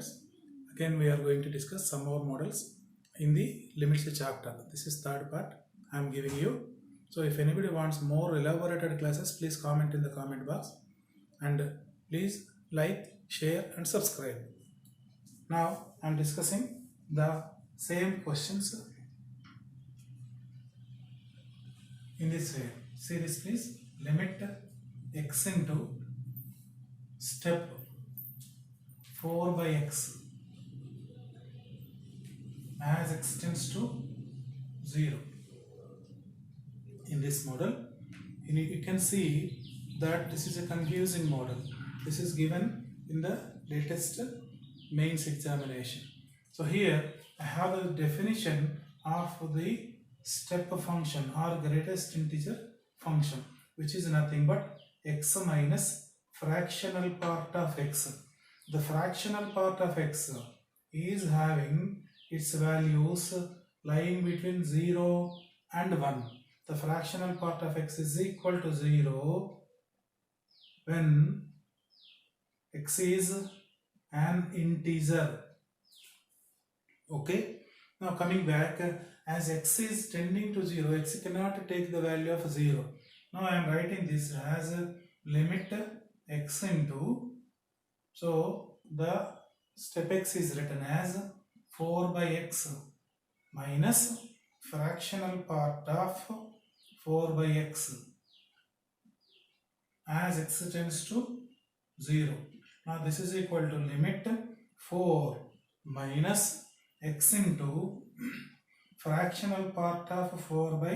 students. Again we are going to discuss some more models in the limits chapter. This is third part I am giving you. So if anybody wants more elaborated classes, please comment in the comment box and please like, share and subscribe. Now I am discussing the same questions in this way. See this please. Limit x into step 4 by x as x tends to 0. In this model, you can see that this is a confusing model. This is given in the latest mains examination. So here I have the definition of the step function or greatest integer function, which is nothing but x minus fractional part of x. The fractional part of x is having its values lying between 0 and 1. The fractional part of x is equal to 0 when x is an integer. Okay. Now coming back, as x is tending to 0, x cannot take the value of 0. Now I am writing this as limit x into, so the step x is written as 4 by x minus fractional part of 4 by x as x tends to 0. Now this is equal to limit 4 minus x into fractional part of 4 by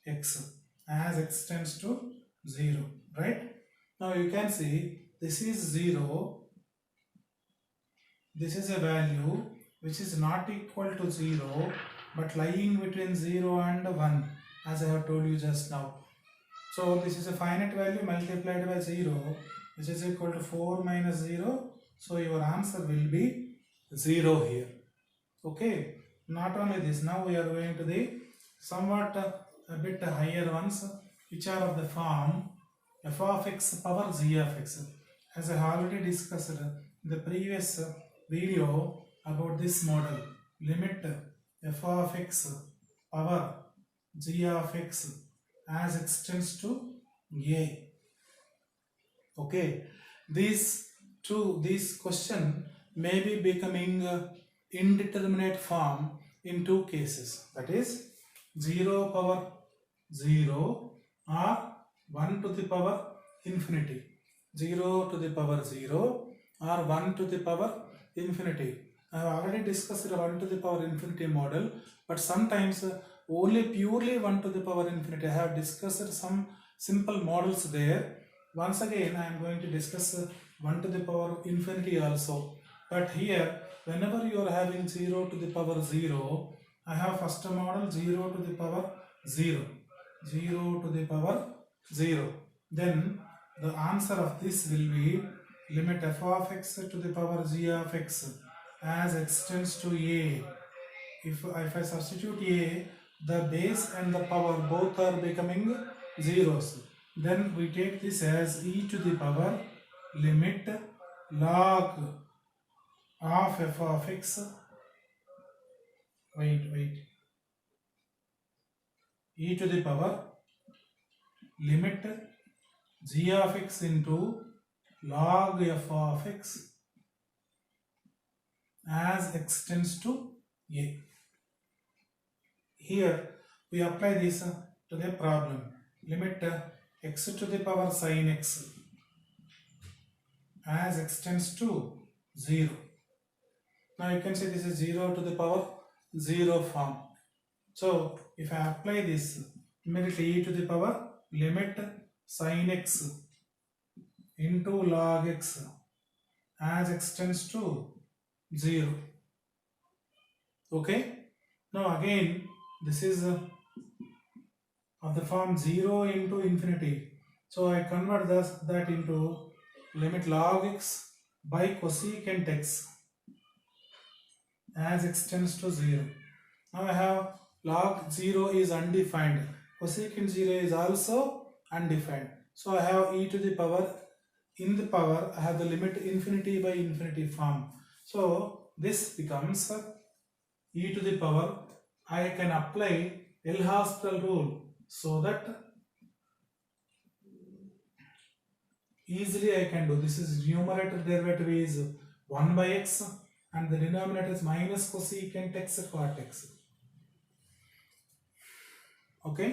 x as x tends to 0, right? Now you can see this is 0. This is a value which is not equal to 0 but lying between 0 and 1, as I have told you just now. So this is a finite value multiplied by 0, which is equal to 4 minus 0. So your answer will be 0 here. Okay. Not only this, now we are going to the somewhat a bit higher ones, which are of the form f of x power g of x. As I already discussed in the previous video about this model, limit f of x power g of x as x tends to a. Okay, this question may be becoming indeterminate form in two cases, that is 0 power 0 or 1 to the power infinity. 0 to the power 0 or 1 to the power infinity. I have already discussed 1 to the power infinity model, but sometimes only purely 1 to the power infinity. I have discussed some simple models there. Once again I am going to discuss 1 to the power infinity also. But here, whenever you are having 0 to the power 0, I have first model 0 to the power 0. 0 to the power 0. Then the answer of this will be limit f of x to the power g of x as x tends to a. If I substitute a, the base and the power both are becoming zeros. Then we take this as e to the power limit log of f of x. E to the power limit g of x into log f of x as x tends to a. Here we apply this to the problem. Limit x to the power sin x as x tends to 0. Now you can see this is 0 to the power 0 form. So if I apply this, immediately e to the power limit sin x into log x as x tends to 0. Okay. Now again this is of the form 0 into infinity. So I convert that into limit log x by cosecant x as x tends to 0. Now I have log 0 is undefined, cosecant 0 is also undefined. So I have e to the power, in the power I have the limit infinity by infinity form. So this becomes e to the power. I can apply L'Hospital rule so that easily I can do. This is numerator derivative is 1 by x and the denominator is minus cosecant x cot x. Okay.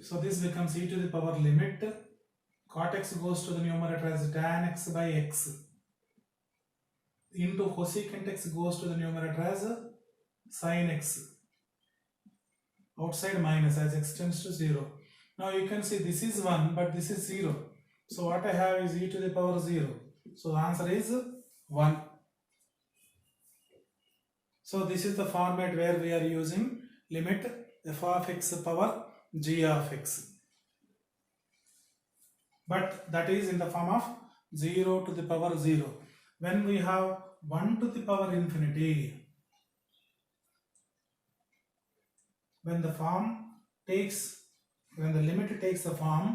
So this becomes e to the power limit cot x goes to the numerator as tan x by x into cosecant x goes to the numerator as sin x. Outside minus as x tends to 0. Now you can see this is 1 but this is 0. So what I have is e to the power 0. So the answer is 1. So this is the format where we are using limit f of x power g of x. But that is in the form of 0 to the power 0. When we have 1 to the power infinity, when the limit takes the form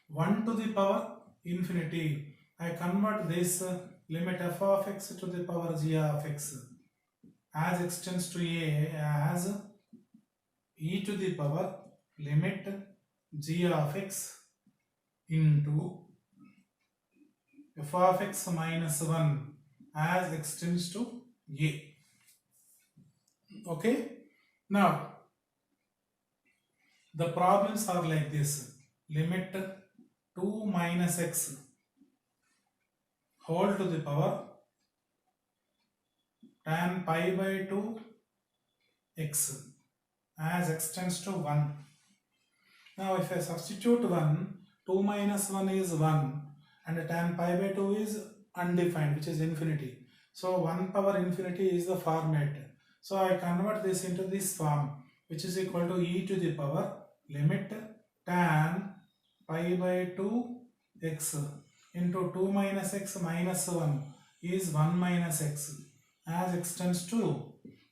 1 to the power infinity, I convert this limit f of x to the power g of x as x tends to a as e to the power limit g of x into f of x minus 1 as x tends to a. Okay. Now the problems are like this. Limit 2 minus x whole to the power tan pi by 2 x as x tends to 1. Now if I substitute 1, 2 minus 1 is 1 and tan pi by 2 is undefined, which is infinity. So 1 power infinity is the format. So I convert this into this form, which is equal to e to the power limit tan pi by 2 x into 2 minus x minus 1 is 1 minus x as x tends to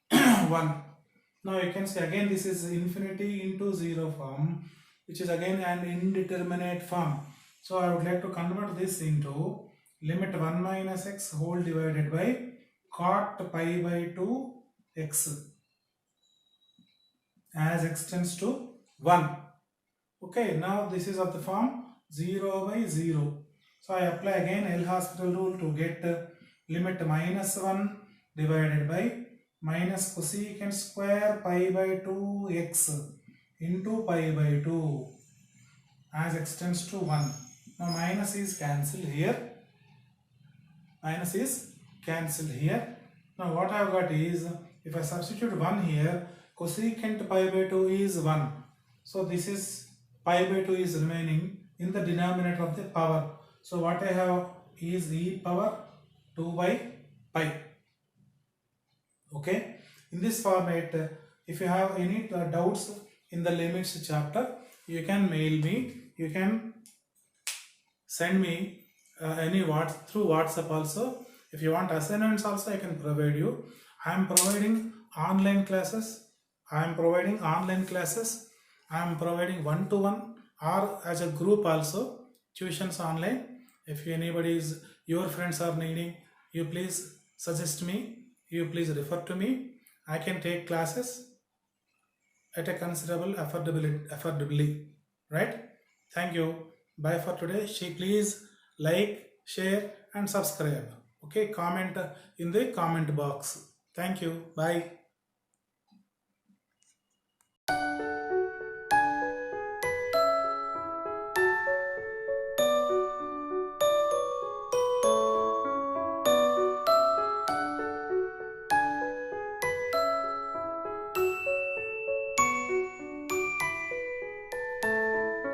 1. Now you can see again this is infinity into 0 form, which is again an indeterminate form. So I would like to convert this into limit 1 minus x whole divided by cot pi by 2 x as x tends to 1. Okay, now this is of the form 0 by 0. So I apply again L'Hospital rule to get limit minus 1 divided by minus cosecant square pi by 2 x into pi by 2 as x tends to 1. Now minus is cancelled here. Minus is cancelled here. Now what I have got is, if I substitute 1 here, cosecant pi by 2 is 1. So this is pi by 2 is remaining in the denominator of the power. So what I have is e power 2 by pi. Okay. In this format, if you have any doubts in the limits chapter, you can mail me. You can send me through WhatsApp also. If you want assignments also, I can provide you. I am providing online classes. I am providing one-to-one or as a group also, tuitions online. If your friends are needing, you please suggest me. You please refer to me. I can take classes at a considerable affordability. Right? Thank you. Bye for today. Please like, share and subscribe. Okay, comment in the comment box. Thank you. Bye.